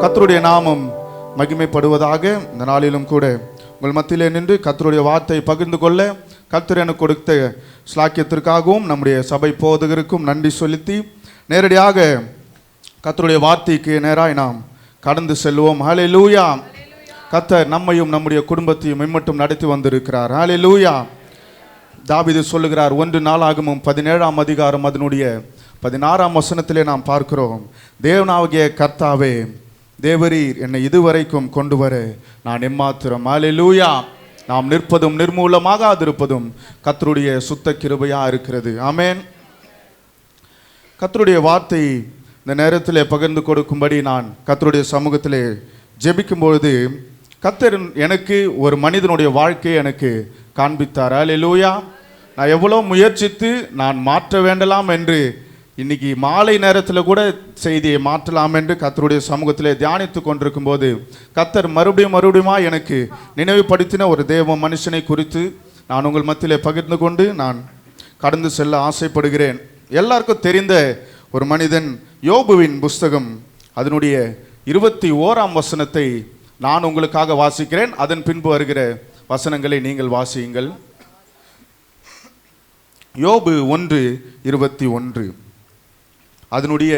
கர்த்தருடைய நாமம் மகிமைப்படுவதாக. இந்த நாளிலும் கூட உங்கள் மத்தியிலே நின்று கர்த்தருடைய வார்த்தை பகிர்ந்து கொள்ள கர்த்தர் எனக்கு கொடுத்த ஸ்லாக்கியத்திற்காகவும் நம்முடைய சபை போதகருக்கும் நன்றி செலுத்தி நேரடியாக கர்த்தருடைய வார்த்தைக்கு நேராய் நாம் கடந்து செல்வோம். ஹல்லேலூயா. கர்த்தர் நம்மையும் நம்முடைய குடும்பத்தையும் இம்மட்டும் நடத்தி வந்திருக்கிறார். ஹல்லேலூயா. தாவீது சொல்லுகிறார், 1 நாளாகமம் 17ஆம் அதிகாரம் அதனுடைய 16ஆம் வசனத்திலே நாம் பார்க்கிறோம், தேவனாகிய கர்த்தாவே, தேவரீர் என்னை இதுவரைக்கும் கொண்டு வர நான் எம்மாத்திரம். ஹல்லேலூயா. நாம் நிற்பதும் நிர்மூலமாகாதிருப்பதும் கர்த்தருடைய சுத்த கிருபையா இருக்கிறது. ஆமென். கர்த்தருடைய வார்த்தை இந்த நேரத்திலே பகிர்ந்து கொடுக்கும்படி நான் கர்த்தருடைய சமூகத்திலே ஜெபிக்கும் பொழுது கர்த்தர் எனக்கு ஒரு மனிதனுடைய வாழ்க்கையை எனக்கு காண்பித்தார். ஹல்லேலூயா. நான் எவ்வளோ முயற்சித்து நான் மாற்ற வேண்டலாம் என்று இன்னைக்கு மாலை நேரத்தில் கூட செய்தியை மாற்றலாம் என்று கர்த்தருடைய சமூகத்திலே தியானித்து கொண்டிருக்கும் போது கர்த்தர் மறுபடியும் எனக்கு நினைவுபடுத்தின ஒரு தேவ மனுஷனை குறித்து நான் உங்கள் மத்தியிலே பகிர்ந்து கொண்டு நான் கடந்து செல்ல ஆசைப்படுகிறேன். எல்லாருக்கும் தெரிந்த ஒரு மனிதன், யோபுவின் புஸ்தகம் அதனுடைய 21ஆம் வசனத்தை நான் உங்களுக்காக வாசிக்கிறேன். அதன் பின்பு வருகிற வசனங்களை நீங்கள் வாசியுங்கள். யோபு 1:21 அதனுடைய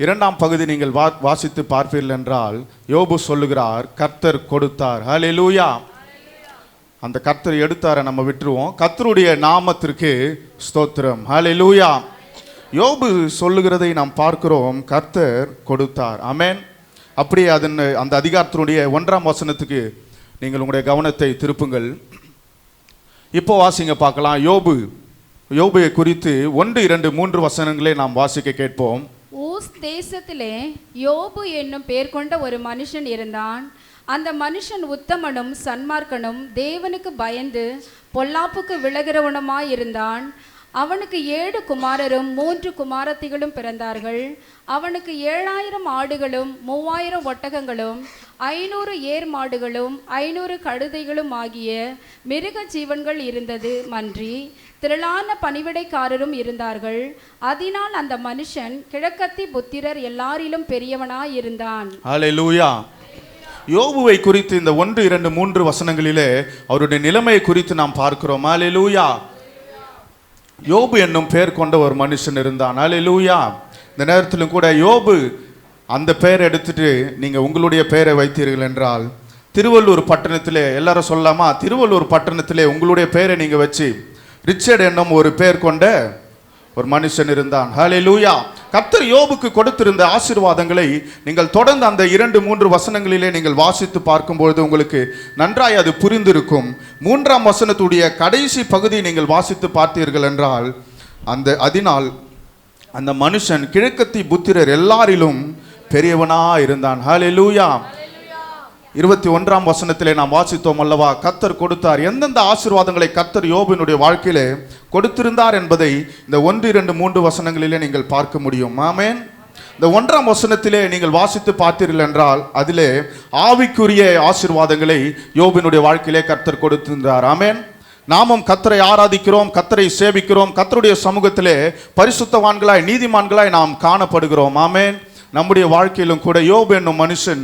2ஆம் பகுதி நீங்கள் வாசித்து பார்ப்பீர்கள் என்றால், யோபு சொல்லுகிறார், கர்த்தர் கொடுத்தார். ஹல்லேலூயா. அந்த கர்த்தர் எடுத்தார நம்ம விட்டுருவோம். கர்த்தருடைய நாமத்திற்கு ஸ்தோத்திரம். ஹல்லேலூயா. யோபு சொல்லுகிறதை நாம் பார்க்கிறோம், கர்த்தர் கொடுத்தார். ஆமென். அப்படியே அந்த அதிகாரத்தினுடைய 1ஆம் வசனத்துக்கு நீங்கள் உங்களுடைய கவனத்தை திருப்புங்கள். இப்போ வாசிங்க பார்க்கலாம். யோபுவை குறித்து 1, 2, 3 வசனங்களை நாம் வாசிக்க கேட்போம். ஊஸ் தேசத்திலே யோபு என்னும் பெயர் கொண்ட ஒரு மனுஷன் இருந்தான். அந்த மனுஷன் உத்தமனும் சன்மார்க்கனும் தேவனுக்கு பயந்து பொல்லாப்புக்கு விலகிறவனுமாயிருந்தான். அவனுக்கு 7 குமாரரும் 3 குமாரத்திகளும் பிறந்தார்கள். அவனுக்கு 7000 ஆடுகளும் 3000 ஒட்டகங்களும் 500 ஏர் மாடுகளும் 500 கழுதைகளும் ஆகிய மிருக ஜீவன்கள் இருந்தது மன்றி திரளான பணிவிடைக்காரரும் இருந்தார்கள். அதனால் அந்த மனுஷன் கிழக்கத்தி புத்திரர் எல்லாரிலும் பெரியவனாயிருந்தான். ஹல்லேலூயா. யோபுவை குறித்து இந்த 1, 2, 3 வசனங்களிலே அவருடைய நிலைமையை குறித்து நாம் பார்க்கிறோம். ஹல்லேலூயா. யோபு என்னும் பெயர் கொண்ட ஒரு மனுஷன் இருந்தான். ஹல்லேலூயா. இந்த நேரத்திலும் கூட யோபு அந்த பெயரை எடுத்துட்டு நீங்க உங்களுடைய பெயரை வைத்தீர்கள் என்றால், திருவள்ளூர் பட்டணத்திலே, எல்லாரும் சொல்லலாமா, திருவள்ளூர் பட்டணத்திலே உங்களுடைய பெயரை நீங்க வச்சு ரிச்சர்ட் என்னும் ஒரு பெயர் கொண்ட ஒரு மனுஷன் இருந்தான். ஹல்லேலூயா. கர்த்தர் யோபுக்கு கொடுத்திருந்த ஆசீர்வாதங்களை நீங்கள் தொடர்ந்து அந்த 2, 3 வசனங்களிலே நீங்கள் வாசித்து பார்க்கும்பொழுது உங்களுக்கு நன்றாய் அது புரிந்திருக்கும். 3ஆம் வசனத்துடைய கடைசி பகுதியை நீங்கள் வாசித்து பார்த்தீர்கள் என்றால், அதனால் அந்த மனுஷன் கிழக்கத்தி புத்திரர் எல்லாரிலும் பெரியவனா இருந்தான். ஹல்லேலூயா. 21ஆம் வசனத்திலே நாம் வாசித்தோம் அல்லவா, கர்த்தர் கொடுத்தார். எந்தெந்த ஆசீர்வாதங்களை கர்த்தர் யோபுவினுடைய வாழ்க்கையிலே கொடுத்திருந்தார் என்பதை இந்த 1, 2, 3 வசனங்களிலே நீங்கள் பார்க்க முடியும். ஆமென். இந்த 1ஆம் வசனத்திலே நீங்கள் வாசித்து பார்த்தீர்கள் என்றால், அதிலே ஆவிக்குரிய ஆசீர்வாதங்களை யோபுவினுடைய வாழ்க்கையிலே கர்த்தர் கொடுத்திருந்தார். ஆமென். நாமும் கர்த்தரை ஆராதிக்கிறோம், கர்த்தரை சேவிக்கிறோம், கர்த்தருடைய சமூகத்திலே பரிசுத்தவான்களாய் நீதிமான்களாய் நாம் காணப்படுகிறோம். ஆமென். நம்முடைய வாழ்க்கையிலும் கூட யோபு என்னும் மனுஷன்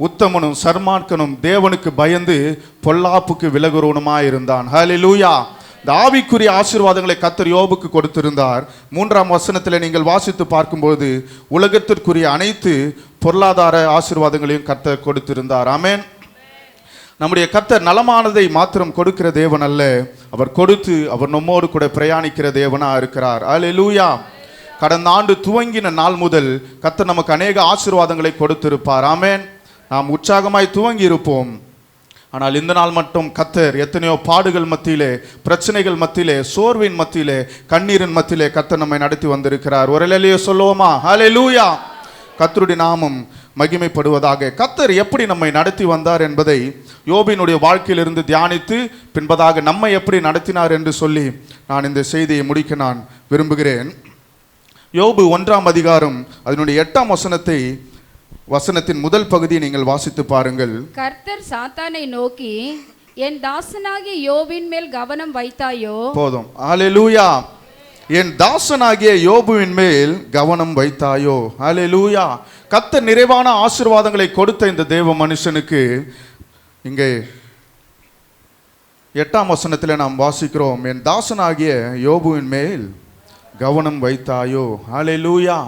உத்தமனும் சன்மார்க்கனும் தேவனுக்கு பயந்து பொல்லாப்புக்கு விலகுறவனுமாய் இருந்தான். ஹல்லேலூயா. இந்த ஆவிக்குரிய ஆசீர்வாதங்களை கர்த்தர் யோபுக்கு கொடுத்திருந்தார். 3ஆம் வசனத்தில் நீங்கள் வாசித்து பார்க்கும்போது உலகத்திற்குரிய அனைத்து பொருளாதார ஆசீர்வாதங்களையும் கர்த்தர் கொடுத்திருந்தார். ஆமென். நம்முடைய கர்த்தர் நலமானதை மாத்திரம் கொடுக்கிற தேவன் அல்ல, அவர் கொடுத்து அவர் நம்மோடு கூட பிரயாணிக்கிற தேவனா இருக்கிறார். ஹல்லேலூயா. கடந்த ஆண்டு துவங்கின நாள் முதல் கர்த்தர் நமக்கு அநேக ஆசீர்வாதங்களை கொடுத்திருப்பார். ஆமென். நாம் உற்சாகமாய் துவங்கி இருப்போம். ஆனால் இந்த நாள் மட்டும் கர்த்தர் எத்தனையோ பாடுகள் மத்தியிலே, பிரச்சனைகள் மத்தியிலே, சோர்வின் மத்தியிலே, கண்ணீரின் மத்தியிலே கர்த்தர் நம்மை நடத்தி வந்திருக்கிறார். ஒரு அல்லேலூயா சொல்லுவோமா? ஹல்லேலூயா. கர்த்தருடைய நாமம் மகிமைப்படுவதாக. கர்த்தர் எப்படி நம்மை நடத்தி வந்தார் என்பதை யோபினுடைய வாழ்க்கையிலிருந்து தியானித்து பின்பதாக நம்மை எப்படி நடத்தினார் என்று சொல்லி நான் இந்த செய்தியை முடிக்க நான் விரும்புகிறேன். யோபு 1ஆம் அதிகாரம் அதனுடைய 8ஆம் வசனத்தின் முதல் பகுதியை நீங்கள் வாசித்து பாருங்கள். கர்த்தர் சாத்தானை நோக்கி, என் தாசனாகிய யோபின் மேல் கவனம் வைத்தாயோ? போதும். ஹல்லேலூயா. என் தாசனாகிய யோபுவின் மேல் கவனம் வைத்தாயோ. ஹல்லேலூயா. கர்த்தர் நிறைவான ஆசீர்வாதங்களை கொடுத்த இந்த தேவ மனுஷனுக்கு இங்கே 8ஆம் வசனத்தில் நாம் வாசிக்கிறோம், என் தாசனாகிய யோபுவின் மேல் கவனம் வைத்தாயோ. ஹல்லேலூயா.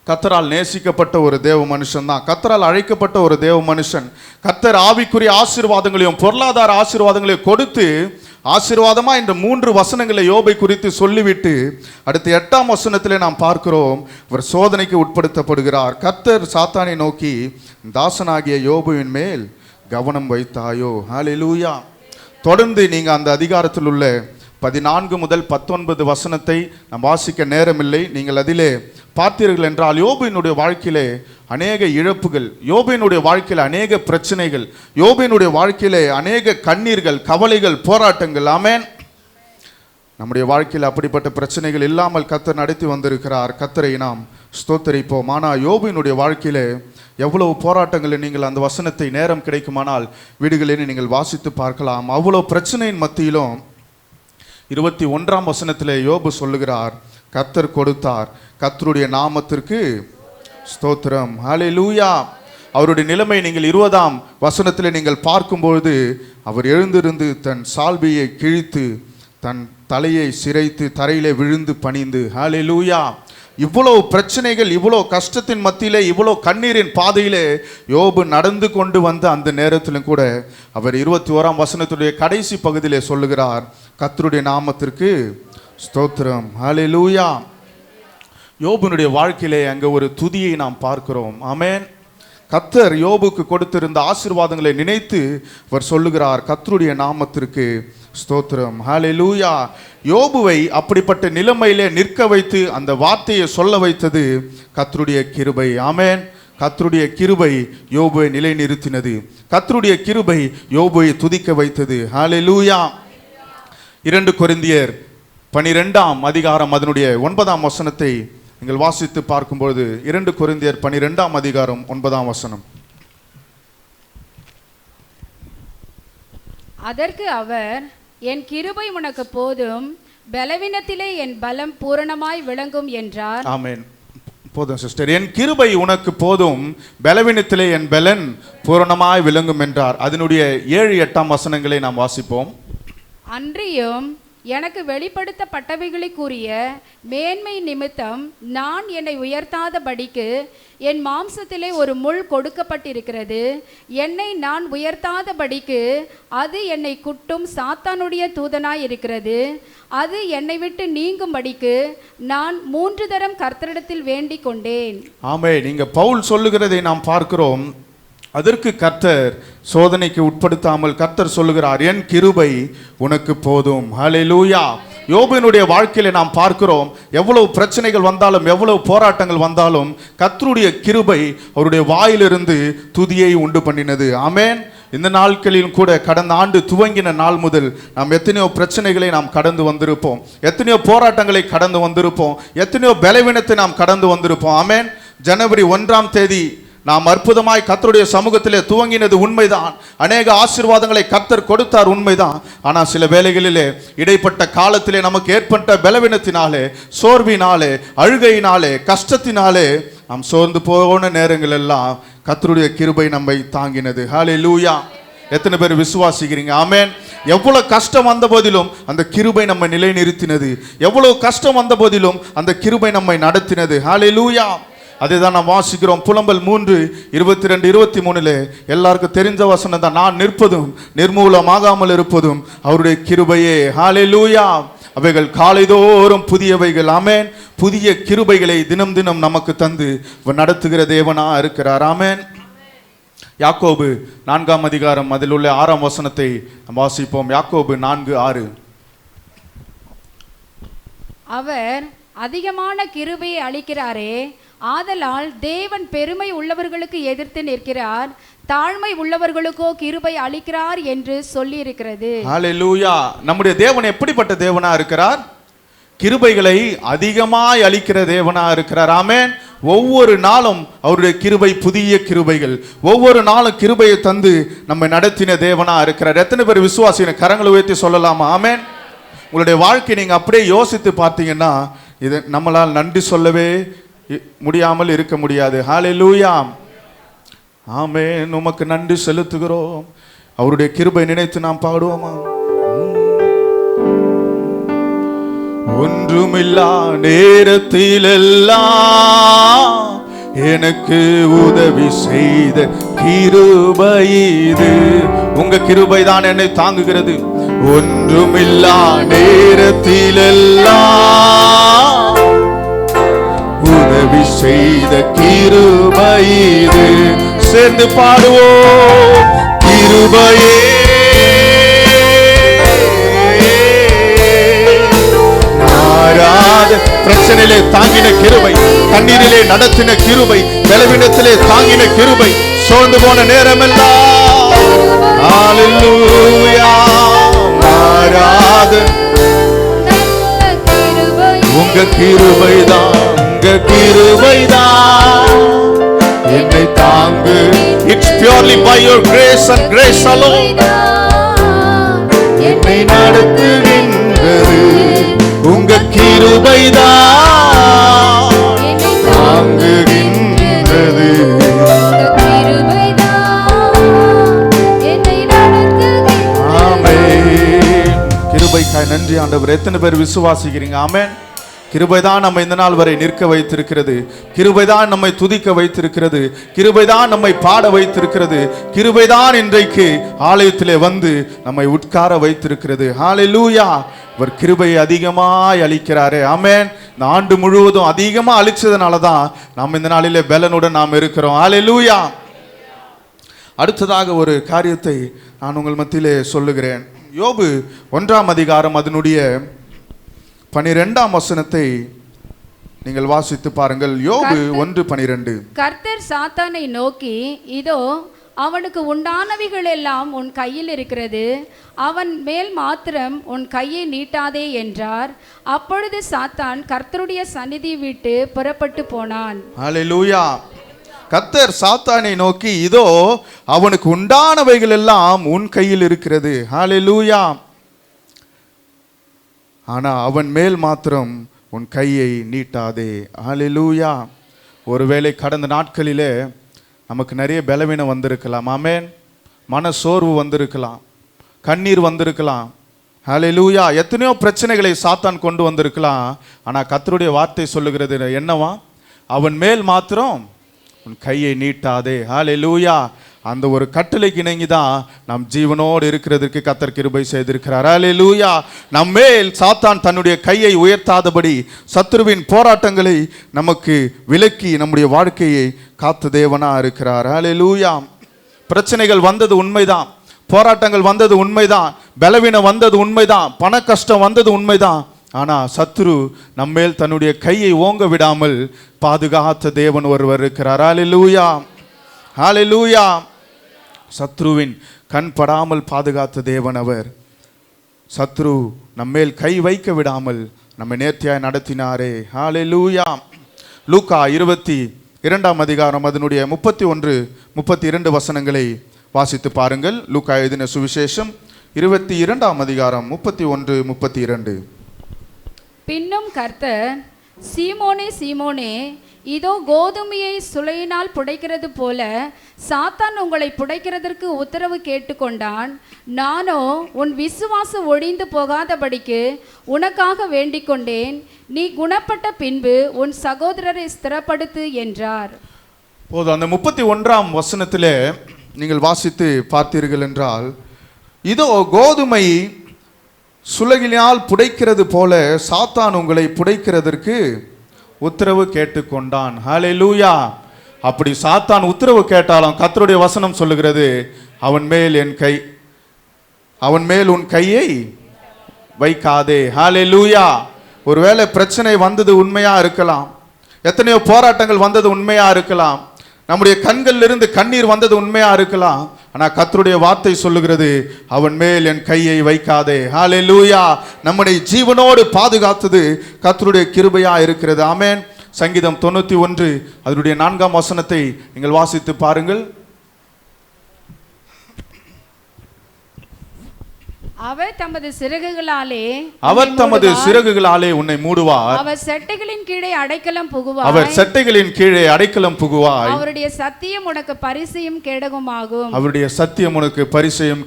கர்த்தரால் நேசிக்கப்பட்ட ஒரு தேவ மனுஷன் தான், கர்த்தரால் அழைக்கப்பட்ட ஒரு தேவ மனுஷன். கர்த்தர் ஆவிக்குரிய ஆசீர்வாதங்களையும் பொருளாதார ஆசீர்வாதங்களையும் கொடுத்து ஆசீர்வாதமா இந்த 3 வசனங்களை யோபை குறித்து சொல்லிவிட்டு அடுத்து 8ஆம் வசனத்திலே நாம் பார்க்கிறோம், இவர் சோதனைக்கு உட்படுத்தப்படுகிறார். கர்த்தர் சாத்தானை நோக்கி, தாசனாகிய யோபுவின் மேல் கவனம் வைத்தாயோ. ஹல்லேலூயா. தொடர்ந்து நீங்க அந்த அதிகாரத்தில் உள்ள 14 முதல் 19 வசனத்தை நாம் வாசிக்க நேரமில்லை. நீங்கள் அதிலே பார்த்தீர்கள் என்றால் யோபுவினுடைய வாழ்க்கையிலே அநேக இழப்புகள், யோபுவினுடைய வாழ்க்கையில் அநேக பிரச்சனைகள், யோபுவினுடைய வாழ்க்கையிலே அநேக கண்ணீர்கள், கவலைகள், போராட்டங்கள். ஆமென். நம்முடைய வாழ்க்கையில் அப்படிப்பட்ட பிரச்சனைகள் இல்லாமல் கர்த்தர் நடத்தி வந்திருக்கிறார். கர்த்தரை நாம் ஸ்தோத்தரிப்போம். ஆனால் யோபுவினுடைய வாழ்க்கையிலே எவ்வளவு போராட்டங்களை நீங்கள் அந்த வசனத்தை நேரம் கிடைக்குமானால் வீடுகளில் நீங்கள் வாசித்து பார்க்கலாம். அவ்வளோ பிரச்சனையின் மத்தியிலும் 21ஆம் வசனத்திலே யோபு சொல்லுகிறார், கர்த்தர் கொடுத்தார், கர்த்தருடைய நாமத்திற்கு ஸ்தோத்திரம். ஹல்லேலூயா. அவருடைய நிலைமை நீங்கள் 20ஆம் வசனத்தில் நீங்கள் பார்க்கும்பொழுது, அவர் எழுந்திருந்து தன் சால்வையை கிழித்து தன் தலையை சிரைத்து தரையிலே விழுந்து பணிந்து. ஹல்லேலூயா. இவ்வளோ பிரச்சனைகள், இவ்வளோ கஷ்டத்தின் மத்தியிலே, இவ்வளோ கண்ணீரின் பாதையிலே யோபு நடந்து கொண்டு வந்த அந்த நேரத்திலும் கூட அவர் 21ஆம் வசனத்துடைய கடைசி பகுதியிலே சொல்லுகிறார், கர்த்தருடைய நாமத்திற்கு ஸ்தோத்திரம். ஹல்லேலூயா. யோபுனுடைய வாழ்க்கையிலே அங்கே ஒரு துதியை நாம் பார்க்கிறோம். ஆமென். கர்த்தர் யோபுக்கு கொடுத்திருந்த ஆசீர்வாதங்களை நினைத்து அவர் சொல்லுகிறார், கர்த்தருடைய நாமத்திற்கு ஸ்தோத்திரம். ஹல்லேலூயா. யோபுவை அப்படிப்பட்ட நிலைமையிலே நிற்க வைத்து அந்த வார்த்தையை சொல்ல வைத்தது கர்த்தருடைய கிருபை. ஆமென். கர்த்தருடைய கிருபை யோபுவை நிலைநிறுத்தினது. கர்த்தருடைய கிருபை யோபுவை துதிக்க வைத்தது. ஹல்லேலூயா. 2 கொரிந்தியர் 12ஆம் அதிகாரம் அதனுடைய 9ஆம் வசனத்தை நீங்கள் வாசித்து பார்க்கும்போது, 2 கொரிந்தியர் 12ஆம் அதிகாரம் 9ஆம் வசனம். அதற்கு அவர், என் கிருபை உனக்கு போதும், பலவீனத்திலே என் பலம் பூரணமாய் விளங்கும் என்றார். ஆமென். போதும் சிஸ்டர், என் கிருபை உனக்கு போதும், பலவீனத்திலே என் பலன் பூரணமாய் விளங்கும் என்றார். அதனுடைய 7, 8ஆம் வசனங்களை நாம் வாசிப்போம். அன்றியும் எனக்கு வெளிப்படுத்தப்பட்டவைகளுக்குரிய மேன்மை நிமித்தம் நான் என்னை உயர்த்தாதபடிக்கு என் மாம்சத்திலே ஒரு முள் கொடுக்கப்பட்டிருக்கிறது. என்னை நான் உயர்த்தாதபடிக்கு அது என்னை குட்டும் சாத்தானுடைய தூதனாய் இருக்கிறது. அது என்னை விட்டு நீங்கும்படிக்கு நான் 3 தரம் கர்த்தரிடத்தில் வேண்டிக் கொண்டேன். ஆமென். நீங்க பவுல் சொல்லுகிறதை நாம் பார்க்கிறோம். அதற்கு கர்த்தர் சோதனைக்கு உட்படுத்தாமல் கர்த்தர் சொல்லுகிறார், என் கிருபை உனக்கு போதும். ஹல்லேலூயா. யோபுவினுடைய வாழ்க்கையில நாம் பார்க்கிறோம், எவ்வளவு பிரச்சனைகள் வந்தாலும், எவ்வளவு போராட்டங்கள் வந்தாலும் கர்த்தருடைய கிருபை அவருடைய வாயிலிருந்து துதியை உண்டு பண்ணினது. ஆமென். இந்த நாட்களிலும் கூட கடந்த ஆண்டு துவங்கின நாள் முதல் நாம் எத்தனையோ பிரச்சனைகளை நாம் கடந்து வந்திருப்போம், எத்தனையோ போராட்டங்களை கடந்து வந்திருப்போம், எத்தனையோ பலவீனத்தை நாம் கடந்து வந்திருப்போம். ஆமென். ஜனவரி 1ஆம் தேதி நாம் அற்புதமாய் கர்த்தருடைய சமூகத்திலே துவங்கினது உண்மைதான். அநேக ஆசீர்வாதங்களை கர்த்தர் கொடுத்தார், உண்மைதான். ஆனால் சில வேளைகளிலே இடைப்பட்ட காலத்திலே நமக்கு ஏற்பட்ட பலவீனத்தினாலே, சோர்வினாலே, அழுகையினாலே, கஷ்டத்தினாலே நாம் சோர்ந்து போன நேரங்கள் எல்லாம் கர்த்தருடைய கிருபை நம்மை தாங்கினது. ஹல்லேலூயா. எத்தனை பேர் விசுவாசிக்கிறீங்க? ஆமென். எவ்வளவு கஷ்டம் வந்த போதிலும் அந்த கிருபை நம்மை நிலைநிறுத்தினது. எவ்வளவு கஷ்டம் வந்த போதிலும் அந்த கிருபை நம்மை நடத்தினது. ஹல்லேலூயா. அதை தான் நாம் வாசிக்கிறோம். புலம்பல் 3, 22, 23 எல்லாருக்கும் தெரிஞ்ச வசனம் தான், நான் நிற்பதும் நிர்மூலமாகாமல் இருப்பதும் அவருடைய கிருபையே. ஹல்லேலூயா. அவைகள் காலைதோறும் புதியவைகள். ஆமென். புதிய கிருபைகளை தினம் தினம் நமக்கு தந்து நடத்துகிற தேவனா இருக்கிறார். ஆமென். யாக்கோபு 4ஆம் அதிகாரம் அதில் உள்ள 6ஆம் வசனத்தை வாசிப்போம். யாக்கோபு 4:6. அவர் அதிகமான கிருபையை அளிக்கிறாரே, ஆதலால் தேவன் பெருமை உள்ளவர்களுக்கு எதிர்த்து நிற்கிறார், தாழ்மை உள்ளவர்களுக்கோ கிருபை அளிக்கிறார் என்று சொல்லி இருக்கிறது. ஹல்லேலூயா. நம்முடைய தேவன் எப்படிப்பட்ட தேவனா இருக்கிறார்? கிருபைகளை அதிகமாய் அளிக்கிற தேவனா இருக்கிறார். ஆமென். ஒவ்வொரு நாளும் அவருடைய கிருபை புதிய கிருபைகள், ஒவ்வொரு நாளும் கிருபையை தந்து நம்மை நடத்தின தேவனா இருக்கிறார். எத்தனை பேர் விசுவாசின கரங்களை உயர்த்தி சொல்லலாமா? ஆமென். உங்களுடைய வாழ்க்கை நீங்க அப்படியே யோசித்து பார்த்தீங்கன்னா இது நம்மளால் நன்றி சொல்லவே முடியாமல் இருக்க முடியாது. ஹல்லேலூயா. ஆமென். உமக்கு நன்றி செலுத்துகிறோம். அவருடைய கிருபை நினைத்து நாம் பாடுவோமா? ஒன்றுமில்லா நேரத்திலெல்லாம் எனக்கு உதவி செய்த கிருபை இது. உங்க கிருபை தான் என்னை தாங்குகிறது. ஒன்றுமில்லா நேரத்திலெல்லாம் உதவி செய்த கிருபை இது. சேர்ந்து பாடுவோம். கிருபையே மாறாத. பிரச்சனையிலே தாங்கின கிருபை, கண்ணீரிலே நடத்தின கிருபை, பலவீனத்திலே தாங்கின கிருபை, சோர்ந்து போன நேரமெல்லாம் ஹல்லேலூயா. மாறாத உங்க கிருபைதான், உங்க கிருபைதான் என்னை தாங்கு. It's purely by your grace and grace alone. என்னை நடத்துகின்றது உங்க கிருபைதான் தாங்குகின்றது. ஆமென். கிருபைக்காய் நன்றி ஆண்டவர். எத்தனை பேர் விசுவாசிக்கிறீங்க? ஆமென். கிருபைதான் நம்ம இந்த நாள் வரை நிற்க வைத்திருக்கிறது. கிருபைதான் நம்மை துதிக்க வைத்திருக்கிறது. கிருபைதான் நம்மை பாட வைத்திருக்கிறது. கிருபைதான் இன்றைக்கு ஆலயத்திலே வந்து நம்மை உட்கார வைத்திருக்கிறது. ஹல்லேலூயா. அவர் கிருபையை அதிகமாய் அளிக்கிறாரே. ஆமென். இந்த ஆண்டு முழுவதும் அதிகமா அளிச்சதுனால தான் நாம் இந்த நாளிலே பலனுடன் நாம் இருக்கிறோம். ஹல்லேலூயா. அடுத்ததாக ஒரு காரியத்தை நான் உங்கள் மத்தியிலே சொல்லுகிறேன். யோபு 1ஆம் அதிகாரம் அதனுடைய 12ஆம் வசனத்தை நீங்கள் வாசித்து பாருங்கள். யோபு 1:12. கர்த்தர் சாத்தானை நோக்கி, இதோ அவனுக்கு உண்டானவைகள் எல்லாம் உன் கையில் இருக்கிறது, அவன் மேல் மாத்திரம் உன் கையை நீட்டாதே என்றார். அப்பொழுது சாத்தான் கர்த்தருடைய சந்நிதி விட்டு புறப்பட்டு போனான். ஹல்லேலூயா. கர்த்தர் சாத்தானை நோக்கி, இதோ அவனுக்கு உண்டானவைகள் எல்லாம் உன் கையில் இருக்கிறது. ஹல்லேலூயா. ஆனா அவன் மேல் மாத்திரம் உன் கையை நீட்டாதே. ஹல்லேலூயா. ஒருவேளை கடந்த நாட்களிலே நமக்கு நிறைய பலவீனம் வந்திருக்கலாம். ஆமென். மன சோர்வு வந்திருக்கலாம், கண்ணீர் வந்திருக்கலாம். ஹல்லேலூயா. எத்தனையோ பிரச்சனைகளை சாத்தான் கொண்டு வந்திருக்கலாம். ஆனா கர்த்தருடைய வார்த்தை சொல்லுகிறது என்னவா? அவன் மேல் மாத்திரம் உன் கையை நீட்டாதே. ஹல்லேலூயா. அந்த ஒரு கட்டளைக்கு இணங்கி தான் நாம் ஜீவனோடு இருக்கிறதுக்கு கர்த்தர் கிருபை செய்திருக்கிறார். ஹல்லேலூயா. நம்மேல் சாத்தான் தன்னுடைய கையை உயர்த்தாதபடி சத்துருவின் போராட்டங்களை நமக்கு விலக்கி நம்முடைய வாழ்க்கையை காத்து தேவனா இருக்கிறார். ஹல்லேலூயா. பிரச்சனைகள் வந்தது உண்மைதான், போராட்டங்கள் வந்தது உண்மைதான், பலவீனம் வந்தது உண்மைதான், பண கஷ்டம் வந்தது உண்மைதான். ஆனா சத்துரு நம்மேல் தன்னுடைய கையை ஓங்க விடாமல் பாதுகாத்த தேவன் ஒருவர் இருக்கிறார். ஹல்லேலூயா. ஹல்லேலூயா. சத்ருவின் கண் படாமல் பாதுகாத்த தேவன் அவர். சத்ரு நம்மேல் கை வைக்க விடாமல் நம்மை நேர்த்தியாய் நடத்தினாரே. ஹல்லேலூயா. லூக்கா 22ஆம் அதிகாரம் அதனுடைய 31-32 வசனங்களை வாசித்து பாருங்கள். லூக்கா எழுதின சுவிசேஷம் 22ஆம் அதிகாரம் 31-32. பின்னும் கர்த்தர், சீமோனே சீமோனே, இதோ கோதுமையை சுளையினால் புடைக்கிறது போல சாத்தான் உங்களை புடைக்கிறதற்கு உத்தரவு கேட்டுக்கொண்டான். நானோ உன் விசுவாசம் ஒழிந்து போகாதபடிக்கு உனக்காக வேண்டிக் கொண்டேன். நீ குணப்பட்ட பின்பு உன் சகோதரரை ஸ்திரப்படுத்து என்றார். போதும். அந்த 31ஆம் வசனத்திலே நீங்கள் வாசித்து பார்த்தீர்கள் என்றால், இதோ கோதுமை சுலகினால் புடைக்கிறது போல சாத்தான் உங்களை புடைக்கிறதற்கு உத்தரவு கேட்டுக்கொண்டான். ஹல்லேலூயா. அப்படி சாத்தான் உத்தரவு கேட்டாலும் கர்த்தருடைய வசனம் சொல்லுகிறது, அவன் மேல் உன் கையை வைக்காதே. ஹல்லேலூயா. ஒருவேளை பிரச்சனை வந்தது உண்மையா இருக்கலாம், எத்தனையோ போராட்டங்கள் வந்தது உண்மையா இருக்கலாம், நம்முடைய கண்களில் இருந்து கண்ணீர் வந்தது உண்மையா இருக்கலாம். ஆனா கர்த்தருடைய வார்த்தை சொல்லுகிறது, அவன் மேல் என் கையை வைக்காதே. ஹல்லேலூயா. நம்முடைய ஜீவனோடு பாதுகாத்தது கர்த்தருடைய கிருபையா இருக்கிறது. ஆமென். சங்கீதம் 91 அதனுடைய 4ஆம் வசனத்தை நீங்கள் வாசித்து பாருங்கள். அவர் தமது சிறகுகளாலே உன்னை மூடுவார். அவர் செட்டைகளின் கீழே அடைக்கலம் புகுவாய். அவருடைய சத்தியம் உனக்கு பரிசையும்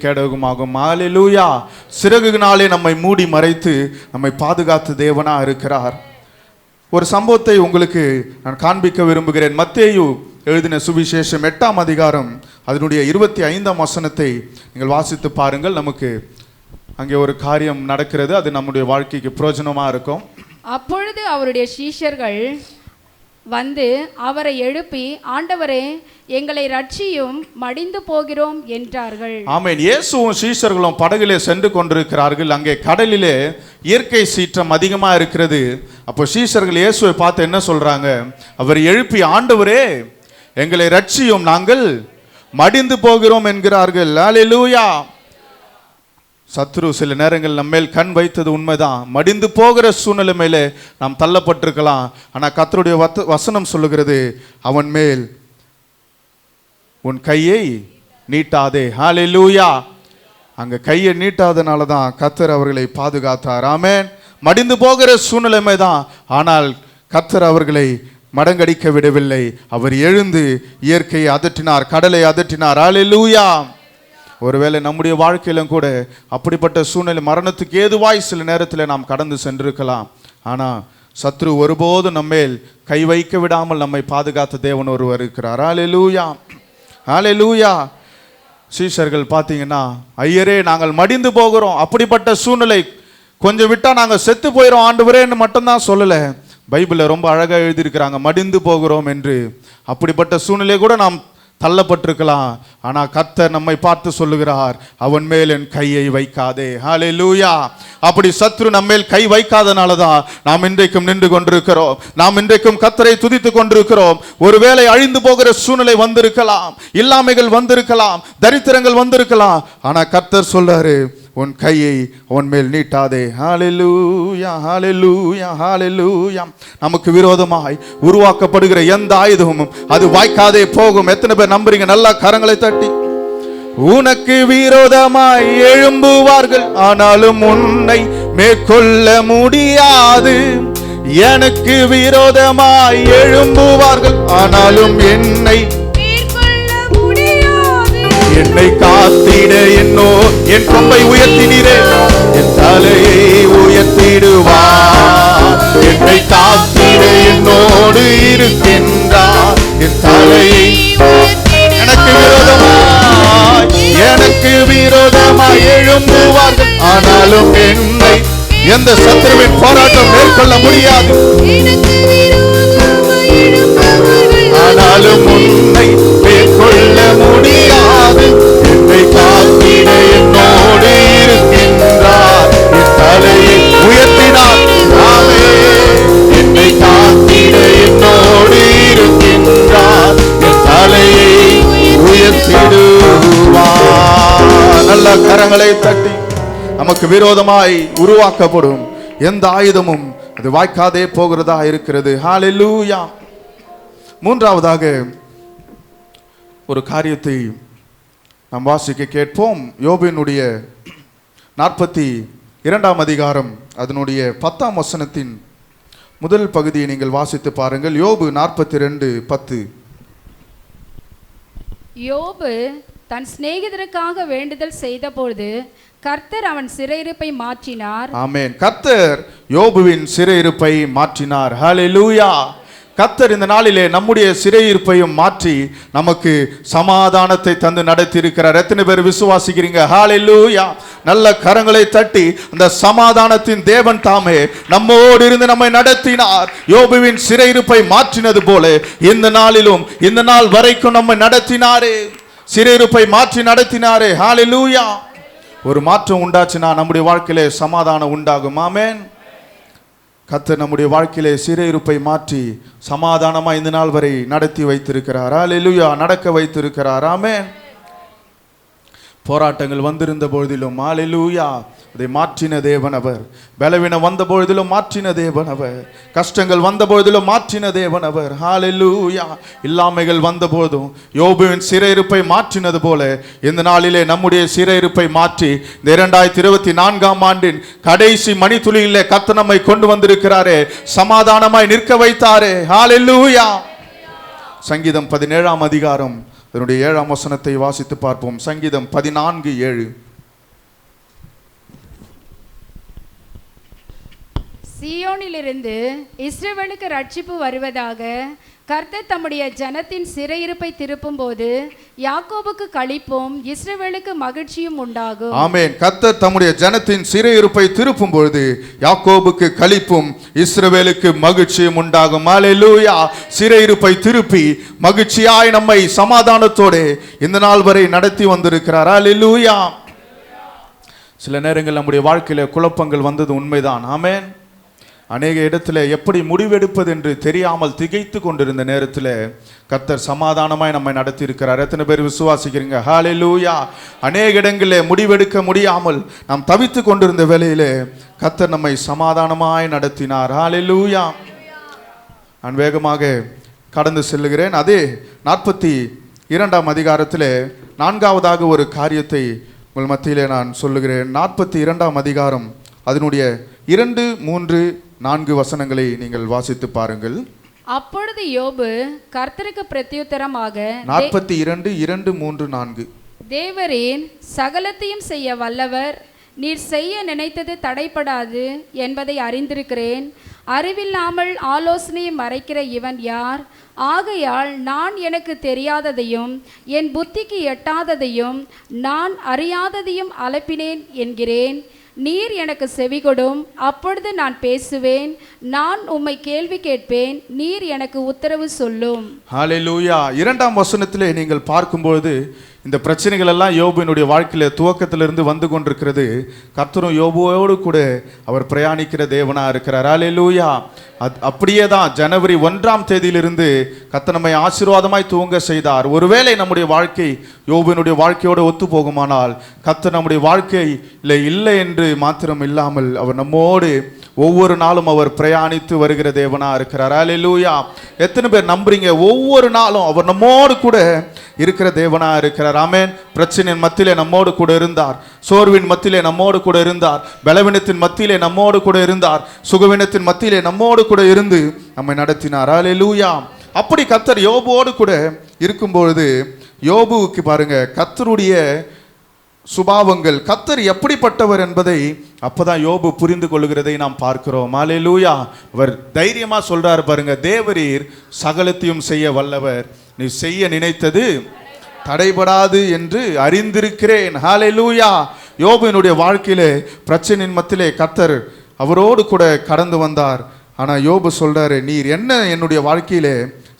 கேடகமாகும். ஹல்லேலூயா. சிறகுகளாலே நம்மை மூடி மறைத்து நம்மை பாதுகாத்து தேவனா இருக்கிறார். ஒரு சம்பவத்தை உங்களுக்கு நான் காண்பிக்க விரும்புகிறேன். மத்தேயு எழுதின சுவிசேஷம் 8ஆம் அதிகாரம் அதனுடைய 25ஆம் வசனத்தை நீங்கள் வாசித்து பாருங்கள். நமக்கு அங்கே ஒரு காரியம் நடக்கிறது, அது நம்முடைய வாழ்க்கைக்கு பிரயோஜனமா இருக்கும். அப்பொழுது அவருடைய சீஷர்கள் வந்து அவரை எழுப்பி, ஆண்டவரே, எங்களை ரட்சியும், மடிந்து போகிறோம் என்றார்கள். ஆமென். இயேசுவும் சீஷர்களும் படகிலே சென்று கொண்டிருக்கிறார்கள். அங்கே கடலிலே இயற்கை சீற்றம் அதிகமா இருக்கிறது. அப்போ சீஷர்கள் இயேசுவை பார்த்து என்ன சொல்றாங்க? அவர் எழுப்பி, ஆண்டவரே, எங்களை ரட்சியும், நாங்கள் மடிந்து போகிறோம் என்கிறார்கள். ஹல்லேலூயா. சத்ரு சில நேரங்கள் நம்ம மேல் கண் வைத்தது உண்மைதான். மடிந்து போகிற சூழ்நிலை மேலே நாம் தள்ளப்பட்டிருக்கலாம். ஆனால் கர்த்தருடைய வசனம் சொல்லுகிறது, அவன் மேல் உன் கையை நீட்டாதே. ஹல்லேலூயா. அங்க கையை நீட்டாதனால தான் கர்த்தர் அவர்களை பாதுகாத்தார். ஆமென். மடிந்து போகிற சூழ்நிலைமை தான், ஆனால் கர்த்தர் அவர்களை மடங்கடிக்க விடவில்லை. அவர் எழுந்து இயற்கையை அதட்டினார், கடலை அதட்டினார். ஹல்லேலூயா. ஒருவேளை நம்முடைய வாழ்க்கையிலும் கூட அப்படிப்பட்ட சூழ்நிலை, மரணத்துக்கு ஏதுவாய் சில நேரத்தில் நாம் கடந்து சென்றிருக்கலாம். ஆனால் சத்ரு ஒருபோதும் நம்மேல் கை வைக்க விடாமல் நம்மை பாதுகாத்த தேவன் ஒருவர் இருக்கிறார். ஹல்லேலூயா. ஹல்லேலூயா. சீஷர்கள் பார்த்தீங்கன்னா, ஐயரே, நாங்கள் மடிந்து போகிறோம், அப்படிப்பட்ட சூழ்நிலை, கொஞ்சம் விட்டால் நாங்கள் செத்து போயிடும் ஆண்டவரேன்னு மட்டும்தான் சொல்லலை. பைபிளில் ரொம்ப அழகாக எழுதியிருக்கிறாங்க, மடிந்து போகிறோம் என்று. அப்படிப்பட்ட சூழ்நிலை கூட நாம் தள்ளப்பட்டிருக்கலாம். ஆனால் கர்த்தர் நம்மை பார்த்து சொல்லுகிறார், அவன் மேல் என் கையை வைக்காதே. ஹல்லேலூயா. அப்படி சத்ரு நம்மேல் கை வைக்காதனால தான் நாம் இன்றைக்கும் நின்று கொண்டிருக்கிறோம். நாம் இன்றைக்கும் கர்த்தரை துதித்து கொண்டிருக்கிறோம். ஒருவேளை அழிந்து போகிற சூழ்நிலை வந்திருக்கலாம், இல்லாமைகள் வந்திருக்கலாம், தரித்திரங்கள் வந்திருக்கலாம். ஆனால் கர்த்தர் சொல்றாரு, உன் கையை உன் மேல் நீட்டாதே. ஹல்லேலூயா. ஹல்லேலூயா. ஹல்லேலூயா. நமக்கு விரோதமாய் உருவாக்கப்படுகிற எந்த ஆயுதமும் அது வாய்க்காதே போகும். எத்தனை பேர் நம்புறீங்க? நல்லா கரங்களை தட்டி. உனக்கு விரோதமாய் எழும்புவார்கள், ஆனாலும் உன்னை மேற்கொள்ள முடியாது. எனக்கு விரோதமாய் எழும்புவார்கள், ஆனாலும் என்னை காத்திட என் கொம்பை உயர்த்தினீரே, என் தலையை உயர்த்திடுவார். என்னை காத்திட என்னோடு இருக்கின்றார், என் தலையை. எனக்கு விரோதமாய் எழும்புவார்கள், ஆனாலும் என்னை எந்த சத்துருவின் போராட்டம் மேற்கொள்ள முடியாது. ஆனாலும் உன்னை மேற்கொள்ள முடியாது. என்னை காத்திட என்னோடு இருக்கின்றார், என் தலையை உயர்த்தினார். என்னை காத்திட என்னோடு இருக்கின்றார், என் தலையை உயர்த்திடுவார். நல்ல கரங்களை தட்டி. நமக்கு விரோதமாய் உருவாக்கப்படும் எந்த ஆயுதமும் அது வாய்க்காதே போகிறதா இருக்கிறது. ஹல்லேலூயா. மூன்றாவதாக ஒரு காரியத்தை நாம் வாசிக்க கேட்போம். யோபினுடைய 42ஆம் அதிகாரம் அதனுடைய 10ஆம் வசனத்தின் முதல் பகுதியை நீங்கள் வாசித்து பாருங்கள். யோபு 42:10. யோபு தன் சிநேகிதருக்காக வேண்டுதல் செய்தபொழுது கர்த்தர் அவன் சிறையிருப்பை மாற்றினார். ஆமென். கர்த்தர் யோபுவின் சிறையிருப்பை மாற்றினார். ஹல்லேலூயா. கர்த்தர் இந்த நாளிலே நம்முடைய சிறையிருப்பையும் மாற்றி நமக்கு சமாதானத்தை தந்து நடத்தி இருக்கிறார். எத்தனை பேர் விசுவாசிக்கிறீங்க? ஹல்லேலூயா. நல்ல கரங்களை தட்டி. அந்த சமாதானத்தின் தேவன் தாமே நம்மோடு இருந்து நம்மை நடத்தினார். யோபுவின் சிறையிருப்பை மாற்றினது போல இந்த நாளிலும், இந்த நாள் வரைக்கும் நம்மை நடத்தினாரே, சிறையிருப்பை மாற்றி நடத்தினாரே. ஹல்லேலூயா. ஒரு மாற்றம் உண்டாச்சுன்னா நம்முடைய வாழ்க்கையிலே சமாதானம் உண்டாகும். ஆமென். கர்த்தர் நம்முடைய வாழ்க்கையிலே சிறையிருப்பை மாற்றி சமாதானமா இந்த நாள் வரை நடத்தி வைத்திருக்கிறார். ஹல்லேலூயா. நடக்க வைத்திருக்கிறார். ஆமென். போராட்டங்கள் வந்திருந்த பொழுதிலும் ஹalleluya அதை மாற்றின தேவன் அவர். பலவீனம் வந்த பொழுதிலும் மாற்றின தேவன் அவர். கஷ்டங்கள் வந்த பொழுதிலும் மாற்றின தேவன் அவர். ஹalleluya. இல்லாமைகள் வந்த போதும் யோபுவின் சிறையிருப்பை மாற்றினது போல இந்த நாளிலே நம்முடைய சிறையிருப்பை மாற்றி இந்த 2024ஆம் ஆண்டின் கடைசி மணித்துளியிலே கர்த்தர் நம்மை கொண்டு வந்திருக்கிறாரே, சமாதானமாய் நிற்க வைத்தாரே. ஹalleluya. சங்கீதம் 17ஆம் அதிகாரம் அதனுடைய 7ஆம் வசனத்தை வாசித்து பார்ப்போம். சங்கீதம் 14:7. சீயோனிலிருந்து இஸ்ரவேலுக்கு ரட்சிப்பு வருவதாக. கர்த்தர் தம்முடைய ஜனத்தின் சிறையிருப்பை திருப்பும் போது யாக்கோபுக்கு களிப்பும் இஸ்ரவேலுக்கு மகிழ்ச்சியும் உண்டாகும். ஆமென். கர்த்தர் தம்முடைய ஜனத்தின் சிறையிருப்பை திருப்பும் பொழுது யாக்கோபுக்கு களிப்பும் இஸ்ரவேலுக்கு மகிழ்ச்சியும் உண்டாகும். ஹalleluya. சிறையிருப்பை திருப்பி மகிழ்ச்சியாய் நம்மை சமாதானத்தோட இந்த நாள் வரை நடத்தி வந்திருக்கிறார். ஹalleluya. சில நேரங்கள் நம்முடைய வாழ்க்கையில குழப்பங்கள் வந்தது உண்மைதான். ஆமென். அநேக இடத்துல எப்படி முடிவெடுப்பது என்று தெரியாமல் திகைத்து கொண்டிருந்த நேரத்தில் கர்த்தர் சமாதானமாய் நம்மை நடத்தி இருக்கிறார். எத்தனை பேர் விசுவாசிக்கிறீங்க? ஹalleluya. அநேக இடங்களில் முடிவெடுக்க முடியாமல் நாம் தவித்து கொண்டிருந்த வேளையிலே கர்த்தர் நம்மை சமாதானமாய் நடத்தினார். ஹalleluya. நான் வேகமாக கடந்து செல்லுகிறேன். அதே 42ஆம் அதிகாரத்தில் 4ஆவதாக ஒரு காரியத்தை உங்கள் மத்தியிலே நான் சொல்லுகிறேன். 42ஆம் அதிகாரம் அதனுடைய 2, 3, 4 வசனங்களை நீங்கள் வாசித்து பாருங்கள். அப்பொழுது யோபு கர்த்தருக்கு பிரத்யுத்தரமாக 42, 2, 3, 4. தேவரீர் சகலத்தையும் செய்ய வல்லவர், நீர் செய்ய நினைத்தது தடைப்படாது என்பதை அறிந்திருக்கிறேன். அறிவில்லாமல் ஆலோசனையை மறைக்கிற இவன் யார்? ஆகையால் நான் எனக்கு தெரியாததையும் என் புத்திக்கு எட்டாததையும் நான் அறியாததையும் அலப்பினேன் என்கிறேன். நீர் எனக்கு செவிகொடும், அப்பொழுது நான் பேசுவேன். நான் உம்மை கேள்வி கேட்பேன், நீர் எனக்கு உத்தரவு சொல்லும். ஹalleluya. 2ஆம் வசனத்திலே நீங்கள் பார்க்கும்போது இந்த பிரச்சனைகள் எல்லாம் யோபுவினுடைய வாழ்க்கையில துவக்கத்திலிருந்து வந்து கொண்டிருக்கிறது. கர்த்தரும் யோபுவோடு கூட அவர் பிரயாணிக்கிற தேவனா இருக்கிறார். ஹalleluya. அப்படியே தான் ஜனவரி 1ஆம் தேதியிலிருந்து கர்த்தர் நம்மை ஆசீர்வாதமாய் துவங்க செய்தார். ஒருவேளை நம்முடைய வாழ்க்கை யோபுவினுடைய வாழ்க்கையோடு ஒத்து போகுமானால் கர்த்தர் நம்முடைய வாழ்க்கையில் இல்லை என்று மாத்திரம் இல்லாமல் அவர் நம்மோடு ஒவ்வொரு நாளும் அவர் பிரயாணித்து வருகிற தேவனா இருக்கிறார். ஹalleluya. எத்தனை பேர் நம்புறீங்க? ஒவ்வொரு நாளும் அவர் நம்மோடு கூட இருக்கிற தேவனா இருக்கிறார். ஆமென். பிரச்சனையின் மத்தியிலே நம்மோடு கூட இருந்தார். சோர்வின் மத்தியிலே நம்மோடு கூட இருந்தார். பலவீனத்தின் மத்தியிலே நம்மோடு கூட இருந்தார். சுகவீனத்தின் மத்தியிலே நம்மோடு கூட இருந்து நம்மை நடத்தினார். ஹalleluya. அப்படி கர்த்தர் யோபுவோடு கூட இருக்கும்பொழுது யோபுவுக்கு பாருங்க கர்த்தருடைய சுபாவங்கள், கர்த்தர் எப்படிப்பட்டவர் என்பதை அப்பதான் யோபு புரிந்து கொள்கிறதை நாம் பார்க்கிறோம். ஹalleluya. அவர் தைரியமா சொல்றாரு பாருங்க, தேவரீர் சகலத்தையும் செய்ய வல்லவர், நீ செய்ய நினைத்தது தடைபடாது என்று அறிந்திருக்கிறேன். ஹalleluya. யோபுவினுடைய வாழ்க்கையிலே பிரச்சனையின் மத்தியிலே கர்த்தர் அவரோடு கூட கடந்து வந்தார். ஆனா யோபு சொல்றாரு, நீர் என்ன என்னுடைய வாழ்க்கையிலே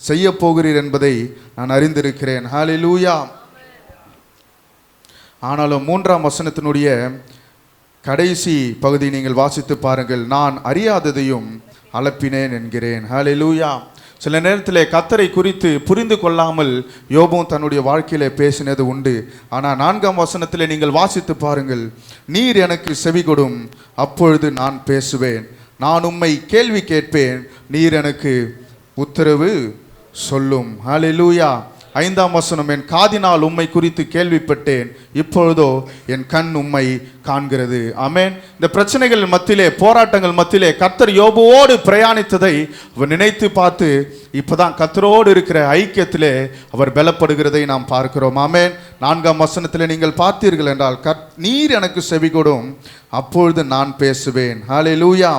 செய்ய போகிறீர் என்பதை நான் அறிந்திருக்கிறேன். ஹalleluya. ஆனாலும் 3ஆம் வசனத்தினுடைய கடைசி பகுதி நீங்கள் வாசித்து பாருங்கள். நான் அறியாததையும் அலப்பினேன் என்கிறேன். ஹalleluya. சில நேரத்தில் கர்த்தரை குறித்து புரிந்து கொள்ளாமல் யோபுவும் தன்னுடைய வாழ்க்கையிலே பேசினது உண்டு. ஆனால் 4ஆம் வசனத்தில் நீங்கள் வாசித்து பாருங்கள். நீர் எனக்கு செவி கொடும், அப்பொழுது நான் பேசுவேன். நான் உம்மை கேள்வி கேட்பேன், நீர் எனக்கு உத்தரவு சொல்லும். ஹalleluya. 5ஆம் வசனம், என் காதினால் உம்மை குறித்து கேள்விப்பட்டேன், இப்பொழுதோ என் கண் உம்மை காண்கிறது. ஆமென். இந்த பிரச்சனைகள் மத்தியிலே, போராட்டங்கள் மத்தியிலே கர்த்தர் யோபுவோடு பிரயாணித்ததை அவர் நினைத்து பார்த்து இப்பதான் கர்த்தரோடு இருக்கிற ஐக்கியத்திலே அவர் பலப்படுகிறதை நாம் பார்க்கிறோம். ஆமென். 4ஆம் வசனத்திலே நீங்கள் பார்த்தீர்கள் என்றால், நீர் எனக்கு செவி கொடும், அப்பொழுது நான் பேசுவேன். ஹalleluya.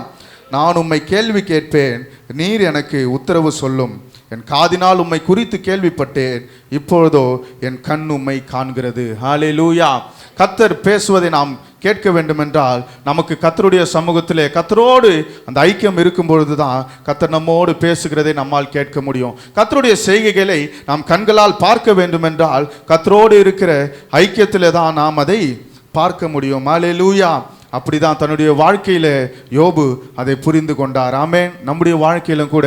நான் உம்மை கேள்வி கேட்பேன், நீர் எனக்கு உத்தரவு சொல்லும். என் காதினால் உம்மை குறித்து கேள்விப்பட்டேன், இப்பொழுதோ என் கண் உம்மை காண்கிறது. ஹalleluya. கர்த்தர் பேசுவதை நாம் கேட்க வேண்டும் என்றால் நமக்கு கர்த்தருடைய சமூகத்திலே கர்த்தரோடு அந்த ஐக்கியம் இருக்கும் பொழுதுதான் கர்த்தர் நம்மோடு பேசுகிறதை நம்மால் கேட்க முடியும். கர்த்தருடைய செய்கைகளை நாம் கண்களால் பார்க்க வேண்டும் என்றால் கர்த்தரோடு இருக்கிற ஐக்கியத்திலே தான் நாம் அதை பார்க்க முடியும். ஹalleluya. அப்படிதான் தன்னுடைய வாழ்க்கையில யோபு அதை புரிந்து கொண்டார். ஆமென். நம்முடைய வாழ்க்கையிலும் கூட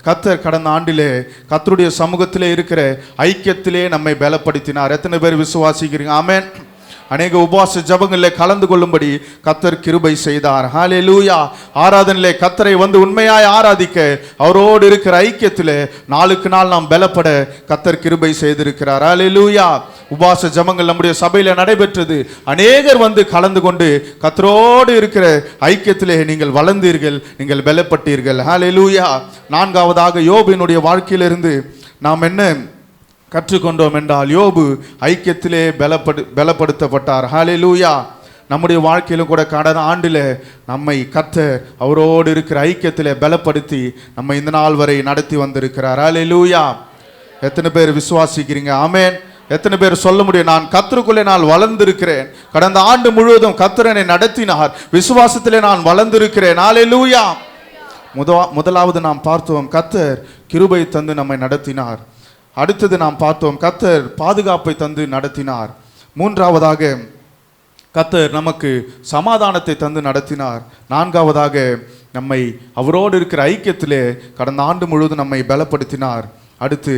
கர்த்தர் கடந்த ஆண்டிலே கர்த்தருடைய சமூகத்திலே இருக்கிற ஐக்கியத்திலே நம்மை பலப்படுத்தினார். எத்தனை பேர் விசுவாசிக்கிறீங்க? ஆமென். அநேக உபவாச ஜெபங்களிலே கலந்து கொள்ளும்படி கர்த்தர் கிருபை செய்தார். ஹல்லேலூயா. ஆராதனையிலே கர்த்தரை வந்து உண்மையாய் ஆராதிக்க அவரோடு இருக்கிற ஐக்கியத்திலே நாளுக்கு நாள் நாம் பலப்பட கர்த்தர் கிருபை செய்திருக்கிறார். ஹல்லேலூயா. உபவாச ஜெபங்கள் நம்முடைய சபையில நடைபெற்றது. அநேகர் வந்து கலந்து கொண்டு கர்த்தரோடு இருக்கிற ஐக்கியத்திலே நீங்கள் வளர்ந்தீர்கள், நீங்கள் பலப்பட்டீர்கள். ஹல்லேலூயா. நான்காவதாக யோபினுடைய வாழ்க்கையிலிருந்து நாம் என்ன கற்றுக்கொண்டோம் என்றால், யோபு ஐக்கியத்திலே பலப்படுத்தப்பட்டார். ஹல்லேலூயா. நம்முடைய வாழ்க்கையிலும் கூட கடந்த ஆண்டில் நம்மை கர்த்தர் அவரோடு இருக்கிற ஐக்கியத்திலே பலப்படுத்தி நம்மை இந்த நாள் வரை நடத்தி வந்திருக்கிறார். ஹல்லேலூயா. எத்தனை பேர் விசுவாசிக்கிறீங்க? ஆமென். எத்தனை பேர் சொல்ல முடியும், நான் கர்த்தருக்குள்ளே நான் வளர்ந்திருக்கிறேன், கடந்த ஆண்டு முழுவதும் கர்த்தர் என்னை நடத்தினார், விசுவாசத்திலே நான் வளர்ந்திருக்கிறேன். ஹல்லேலூயா. முதலாவது நாம் பார்த்தோம், கர்த்தர் கிருபை தந்து நம்மை நடத்தினார். அடுத்தது நாம் பார்த்தோம், கர்த்தர் பாதுகாப்பை தந்து நடத்தினார். மூன்றாவதாக கர்த்தர் நமக்கு சமாதானத்தை தந்து நடத்தினார். நான்காவதாக நம்மை அவரோடு இருக்கிற ஐக்கியத்திலே கடந்த ஆண்டு முழுவதும் நம்மை பலப்படுத்தினார். அடுத்து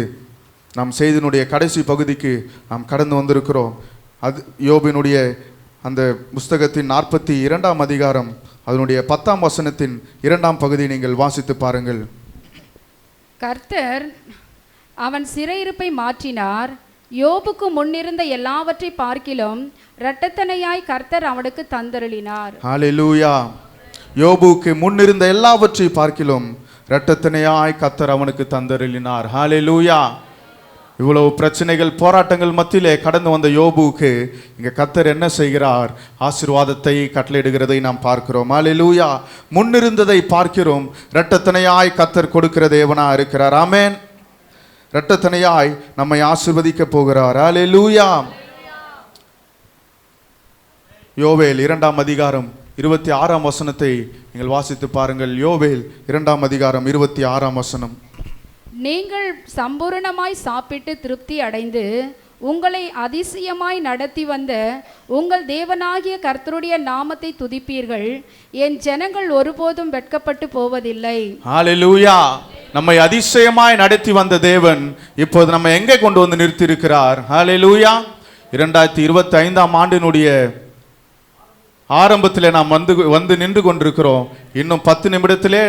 நாம் செய்தியினுடைய கடைசி பகுதிக்கு நாம் கடந்து வந்திருக்கிறோம். அது யோபினுடைய அந்த புஸ்தகத்தின் 42ஆம் அதிகாரம் அதனுடைய 10ஆம் வசனத்தின் 2ஆம் பகுதியை நீங்கள் வாசித்து பாருங்கள். கர்த்தர் அவன் சிறையிருப்பை மாற்றினார். யோபுக்கு முன்னிருந்த எல்லாவற்றை பார்க்கிலும் இரட்டத்தனையாய் கர்த்தர் அவனுக்கு தந்தருளினார். ஹல்லேலூயா. யோபுக்கு முன்னிருந்த எல்லாவற்றை பார்க்கிலும் இரட்டத்தனையாய் கர்த்தர் அவனுக்கு தந்தருளினார். ஹல்லேலூயா. இவ்வளவு பிரச்சனைகள் போராட்டங்கள் மத்தியிலே கடந்து வந்த யோபுக்கு இங்க கர்த்தர் என்ன செய்கிறார்? ஆசீர்வாதத்தை கட்டளையிடுகிறதை நாம் பார்க்கிறோம். ஹல்லேலூயா. முன்னிருந்ததை பார்க்கிறோம், இரட்டத்தனையாய் கர்த்தர் கொடுக்கிற தேவனா இருக்கிறார். ஆமென். இரட்டத்தனையாய் நம்மை ஆசீர்வதிக்க போகிறார். ஹல்லேலூயா. யோவேல் 2ஆம் அதிகாரம் 26ஆம் வசனத்தை நீங்கள் வாசித்து பாருங்கள். யோவேல் 2ஆம் அதிகாரம் 26ஆம் வசனம். நீங்கள் சம்பூரணமாய் சாப்பிட்டு திருப்தி அடைந்து உங்களை அதிசயமாய் நடத்தி வந்த உங்கள் தேவனாகிய கர்த்தருடைய நாமத்தை துதிப்பீர்கள். என் ஜனங்கள் ஒருபோதும் வெட்கப்பட்டு போவதில்லை. ஹல்லேலூயா. நம்மை அதிசயமாய் நடத்தி வந்த தேவன் இப்போது நம்ம எங்கே கொண்டு வந்து நிறுத்தி இருக்கிறார்? ஹல்லேலூயா. 2025ஆம் ஆண்டினுடைய ஆரம்பத்திலே நாம் வந்து நின்று கொண்டிருக்கிறோம். இன்னும் 10 நிமிடத்திலே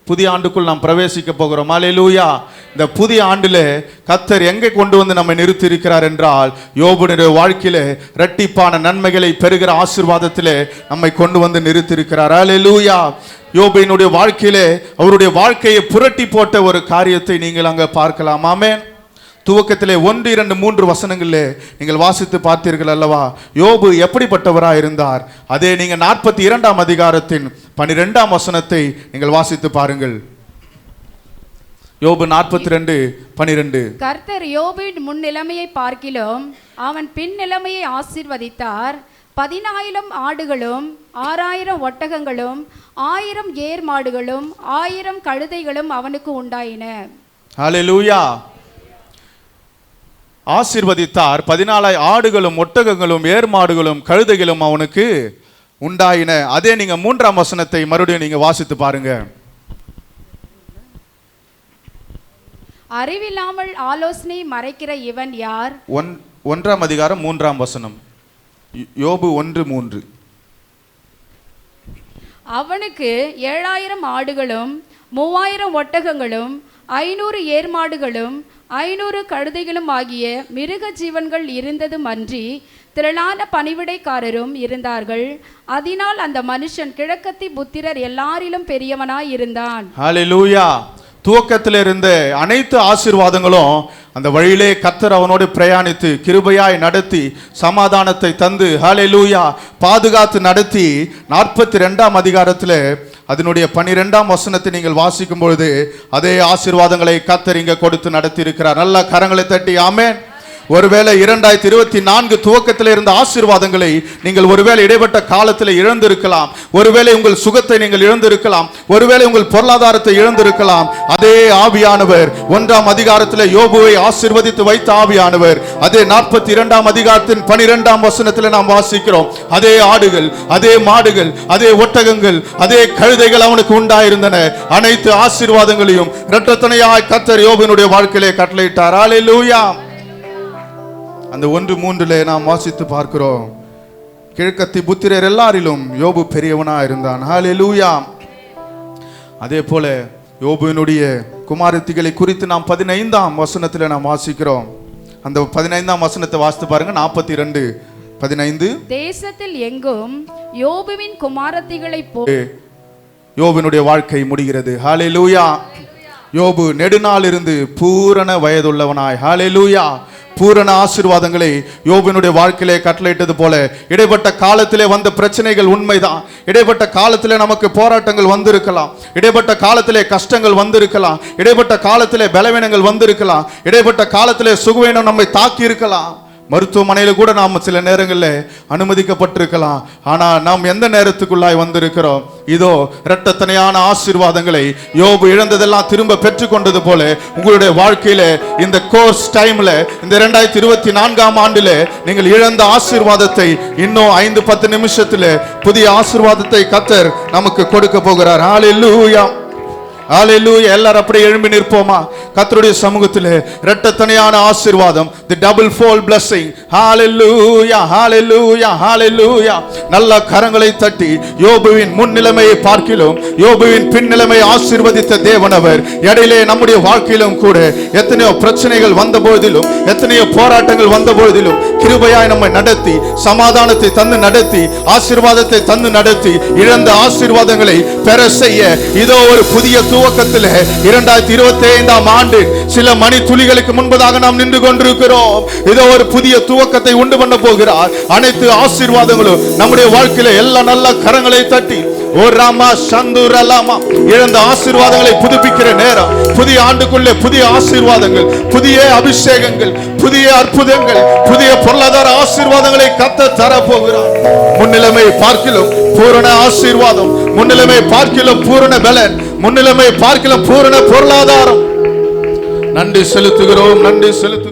புதிய ஆண்டுக்குள் நாம் பிரவேசிக்க போகிறோம். ஹல்லேலூயா. இந்த புதிய ஆண்டிலே கர்த்தர் எங்கே கொண்டு வந்து நம்மை நிறுத்தி இருக்கிறார் என்றால், யோபுடைய வாழ்க்கையிலே இரட்டிப்பான நன்மைகளை பெறுகிற ஆசீர்வாதத்திலே நம்மை கொண்டு வந்து நிறுத்தி இருக்கிறார். ஹல்லேலூயா. யோபுடைய வாழ்க்கையிலே அவருடைய வாழ்க்கையை புரட்டி போட்ட ஒரு காரியத்தை நீங்கள் அங்கே பார்க்கலாம். ஆமென். துவக்கத்திலே 1, 2, 3 வசனங்களிலே நீங்கள் வாசித்து பார்த்தீர்கள் அல்லவா, யோபு எப்படிப்பட்டவராக இருந்தார். அதே நீங்கள் 42ஆம் அதிகாரத்தின் 12ஆம் வசனத்தை நீங்கள் வாசித்து பாருங்கள். யோபு 42:12. கர்த்தர் யோபின் முன் நிலைமையை பார்க்கிலும் அவன் பின் நிலைமையை ஆசீர்வதித்தார். 10,000 ஆடுகளும் 6,000 ஒட்டகங்களும் 1000 ஏர் மாடுகளும் 1000 கழுதைகளும் அவனுக்கு உண்டாயின. ஹல்லேலூயா. ஆசீர்வதித்தார். 14 ஆடுகளும் ஒட்டகங்களும் ஏர்மாடுகளும் கழுதைகளும் அவனுக்கு உண்டாயின. அதே நீங்க 3ஆம் வசனத்தை மறுபடியும் நீங்க வாசித்து பாருங்க. அறிவில்லாமல் ஆலோசனை மறைக்கிற இவன் யார்? 1ஆம் அதிகாரம் 3ஆம் வசனம். யோபு 1:3. அவனுக்கு 7,000 ஆடுகளும் 3,000 ஒட்டகங்களும் 500 ஏர்மாடுகளும் 500 கழுதைகளும் ஆகிய மிருக ஜீவன்கள் இருந்ததும் அன்றி திரளான பணிவிடைக்காரரும் இருந்தார்கள். அதனால் அந்த மனுஷன் கிழக்கத்தி புத்திரர் எல்லாரிலும் பெரியவனாய் இருந்தான். ஹல்லேலூயா. துவக்கத்தில் இருந்த அனைத்து ஆசீர்வாதங்களும் அந்த வழியிலே கர்த்தர் அவனோடு பிரயாணித்து கிருபையாய் நடத்தி சமாதானத்தை தந்து ஹல்லேலூயா பாதுகாத்து நடத்தி 42ஆம் அதிகாரத்தில் அதனுடைய 12ஆம் வசனத்தை நீங்கள் வாசிக்கும் பொழுது அதே ஆசீர்வாதங்களை கர்த்தர் இங்க கொடுத்து நடத்தி இருக்கிறார். நல்ல கரங்களை தட்டி ஆமென். ஒருவேளை 2024 துவக்கத்தில் இருந்த ஆசீர்வாதங்களை நீங்கள் ஒருவேளை இடைப்பட்ட காலத்தில் இழந்திருக்கலாம். ஒருவேளை உங்கள் சுகத்தை நீங்கள் இழந்திருக்கலாம். ஒருவேளை உங்கள் பொருளாதாரத்தை இழந்திருக்கலாம். அதே ஆவியானவர் 1ஆம் அதிகாரத்தில் யோபுவை ஆசீர்வதித்து வைத்த ஆவியானவர் அதே 42ஆம் அதிகாரத்தின் 12ஆம் வசனத்தில் நாம் வாசிக்கிறோம். அதே ஆடுகள், அதே மாடுகள், அதே ஒட்டகங்கள், அதே கழுதைகள் அவனுக்கு உண்டாயிருந்தன. அனைத்து ஆசீர்வாதங்களையும் இரட்டத்தனையாய் கர்த்தர் யோபுவினுடைய வாழ்க்கையிலே கட்டளையிட்டார். ஹல்லேலூயா. அந்த 1:3 நாம் வாசித்து பார்க்கிறோம். கிழக்கத்தி புத்திரர் எல்லாரிலும் யோபு பெரியவனா இருந்தான். ஹல்லேலூயா. அதே போல யோபுவினுடைய குமாரத்திகளை குறித்து நாம் 15ஆம் வசனத்தில் நாம் வாசிக்கிறோம். அந்த 15ஆம் வசனத்தை வாசித்து பாருங்க. 42:15. தேசத்தில் எங்கும் யோபுவின் குமாரத்திகளை யோபுவினுடைய வாழ்க்கை முடிகிறது. ஹல்லேலூயா. யோபு நெடுநாள் இருந்து பூரண வயதுள்ளவனாய், ஹல்லேலூயா, பூரண ஆசீர்வாதங்களை யோபுவினுடைய வாழ்க்கையிலே கட்டளையிட்டது போல இடைப்பட்ட காலத்திலே வந்த பிரச்சனைகள் உண்மைதான். இடைப்பட்ட காலத்திலே நமக்கு போராட்டங்கள் வந்திருக்கலாம், இடைப்பட்ட காலத்திலே கஷ்டங்கள் வந்திருக்கலாம், இடைப்பட்ட காலத்திலே பலவீனங்கள் வந்திருக்கலாம், இடைப்பட்ட காலத்திலே சுகவீனம் நம்மை தாக்கி இருக்கலாம், மருத்துவமனையில கூட நாம் சில நேரங்களில் அனுமதிக்கப்பட்டிருக்கலாம். ஆனா நாம் எந்த நேரத்துக்குள்ளாய் வந்திருக்கிறோம்? இதோ இரட்டத்தனையான ஆசீர்வாதங்களை யோபு இழந்ததெல்லாம் திரும்ப பெற்றுக்கொண்டது போல உங்களுடைய வாழ்க்கையில இந்த கோர்ஸ் டைம்ல, இந்த 2024ஆம் ஆண்டுல நீங்கள் இழந்த ஆசீர்வாதத்தை இன்னும் 5-10 நிமிஷத்துல புதிய ஆசீர்வாதத்தை கர்த்தர் நமக்கு கொடுக்க போகிறார். ஹல்லேலூயா. ஹல்லேலூயா. எல்லாரும் அப்படியே எழும்பி நிற்போமா? கர்த்தருடைய சமூகத்திலே இரட்டத்தனையான ஆசீர்வாதம், தி டபுள் ஃபோல்ட் blessing. ஹல்லேலூயா, ஹல்லேலூயா, ஹல்லேலூயா. நல்ல கரங்களை தட்டி யோபுவின் முன்னிலைமையை பார்க்கிலும் யோபுவின் பின்னிலைமை ஆசீர்வதித்த தேவன் அவர். இடையிலே நம்முடைய வாழ்க்கையிலும் கூட எத்தனையோ பிரச்சனைகள் வந்த போதிலும், எத்தனையோ போராட்டங்கள் வந்த போதிலும் கிருபையாய் நம்மை நடத்தி, சமாதானத்தை தந்து நடத்தி, ஆசீர்வாதத்தை தந்து நடத்தி, இழந்த ஆசீர்வாதங்களை பெற செய்ய இதோ ஒரு புதிய துவக்கத்தில் 2025ஆம் ஆண்டு சில மணி துளிகளுக்கு முன்பதாக நாம் நின்று கொண்டிருக்கிறோம். இதோ ஒரு புதிய துவக்கத்தை உண்டு பண்ண போகிறார். அனைத்து ஆசீர்வாதங்களும் நம்முடைய வாழ்க்கையில எல்லா நல்ல கரங்களை தட்டி ஓ ராமா சந்துரலாமா இழந்த ஆசீர்வாதங்களை புதுப்பிக்கிற நேரம். புதிய ஆண்டுக்குள்ளே புதிய ஆசீர்வாதங்கள், புதிய அபிஷேகங்கள், புதிய அற்புதங்கள், புதிய பொருளாதார ஆசீர்வாதங்களை கர்த்தர் தர போகிறார். முன்னிலைமை பார்க்கிலும் பூரண ஆசீர்வாதம், முன்னிலைமை பார்க்கிலும் பூரண பலன், முன்னிலைமை பார்க்கிலும் பூரண பொருளாதாரம். நன்றி செலுத்துகிறோம், நன்றி செலுத்துகிறோம்.